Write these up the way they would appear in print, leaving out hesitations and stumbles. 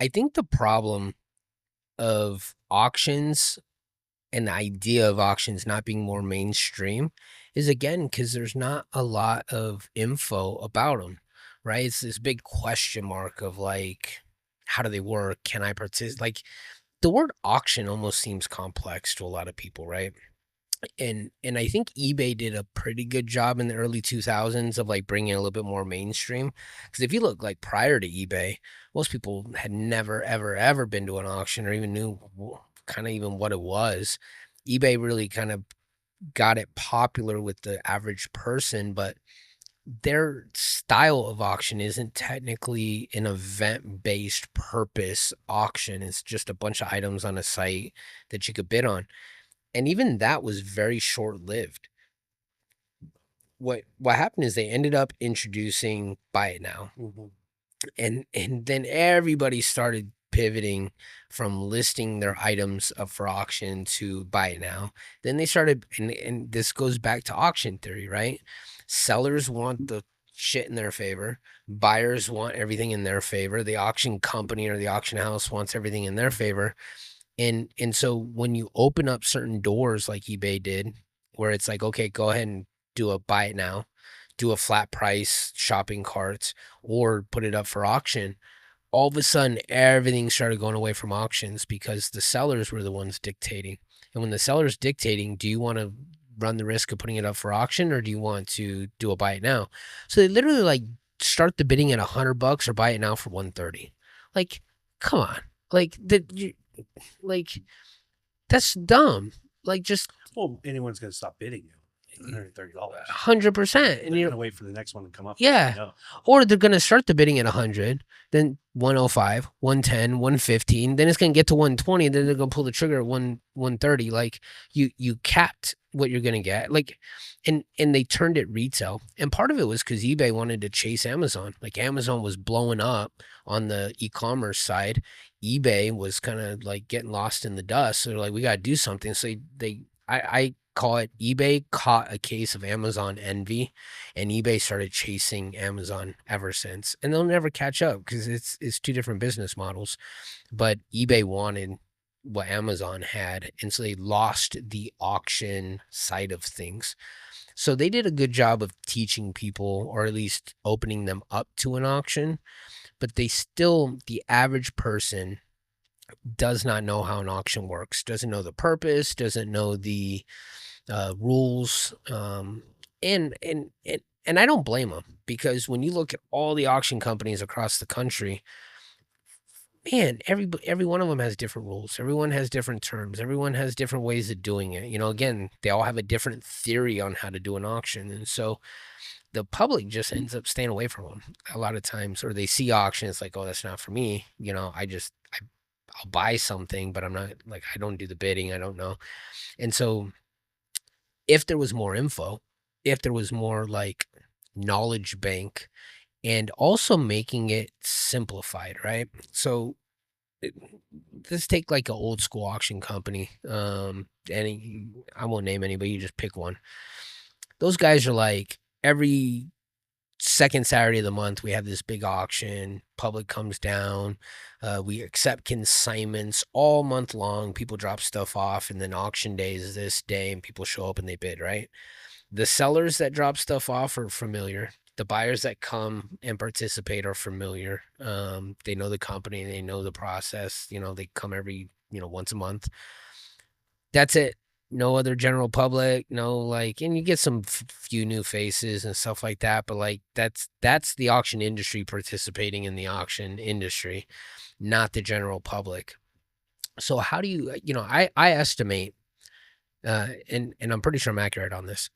I think the problem of auctions and the idea of auctions not being more mainstream is, again, because there's not a lot of info about them, right? It's this big question mark of like, how do they work? Can I participate? Like, the word auction almost seems complex to a lot of people, right? And I think eBay did a pretty good job in the early 2000s of like bringing it a little bit more mainstream. Because if you look like prior to eBay, most people had never ever ever been to an auction or even knew kind of even what it was. eBay really kind of got it popular with the average person, but their style of auction isn't technically an event-based purpose auction. It's just a bunch of items on a site that you could bid on. And even that was very short-lived. What happened is they ended up introducing Buy It Now, Mhm. and then everybody started pivoting from listing their items up for auction to Buy It Now. Then they started, and this goes back to auction theory, right? Sellers want the shit in their favor. Buyers want everything in their favor. The auction company or the auction house wants everything in their favor. And so when you open up certain doors like eBay did, where it's like, okay, go ahead and do a buy it now, do a flat price shopping carts, or put it up for auction, all of a sudden everything started going away from auctions because the sellers were the ones dictating. And when the seller's dictating, do you want to run the risk of putting it up for auction or do you want to do a buy it now? So they literally like start the bidding at $100 or buy it now for 130. Like, come on. Like like that's dumb. Like just Well, anyone's going to stop bidding you. $130. 100%. And They're you going to wait for the next one to come up. yeah. No. Or they're gonna start the bidding at 100, then 105, 110, 115, then it's gonna get to 120, then they're gonna pull the trigger at 130. Like you capped what you're gonna get. Like and they turned it retail. And part of it was because eBay wanted to chase Amazon. Like Amazon was blowing up on the e-commerce side. eBay was kind of like getting lost in the dust. So they're like, we gotta do something. So I call it eBay caught a case of Amazon envy, and eBay started chasing Amazon ever since. And they'll never catch up because it's two different business models. But eBay wanted what Amazon had, and so they lost the auction side of things. So they did a good job of teaching people, or at least opening them up to an auction, but they still, the average person does not know how an auction works, doesn't know the purpose, doesn't know the rules, and I don't blame them because when you look at all the auction companies across the country, man, every one of them has different rules. Everyone has different terms. Everyone has different ways of doing it. You know, again, they all have a different theory on how to do an auction, and so the public just ends up staying away from them a lot of times, or they see auction, it's like, oh, that's not for me. You know, I'll buy something, but I'm not like I don't do the bidding. I don't know, and so if there was more info, if there was more like knowledge bank and also making it simplified, right? So it- let's take like an old school auction company. Any I won't name anybody, you just pick one. Those guys are like every second Saturday of the month, we have this big auction. Public comes down. We accept consignments all month long. People drop stuff off, and then auction day is this day, and people show up and they bid, right? The sellers that drop stuff off are familiar. The buyers that come and participate are familiar. They know the company, they know the process. You know, they come every, once a month. That's it. No other general public, no like, and you get some few new faces and stuff like that, but like that's the auction industry participating in the auction industry, not the general public. So how do you, I estimate, and I'm pretty sure I'm accurate on this.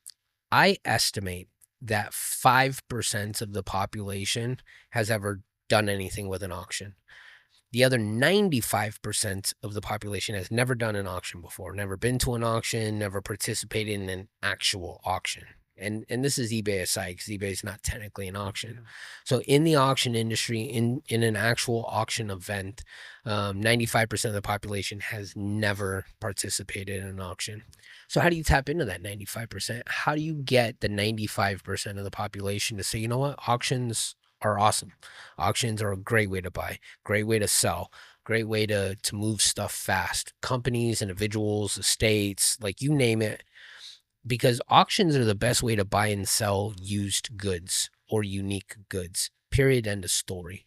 I estimate that 5% of the population has ever done anything with an auction. The other 95% of the population has never done an auction before, never been to an auction, never participated in an actual auction. And this is eBay aside because eBay is not technically an auction. So in the auction industry, in an actual auction event, 95% of the population has never participated in an auction. So how do you tap into that 95%? How do you get the 95% of the population to say, you know what, auctions are awesome. Auctions are a great way to buy, great way to sell, great way to move stuff fast. Companies, individuals, estates, like you name it, because auctions are the best way to buy and sell used goods or unique goods. Period. End of story.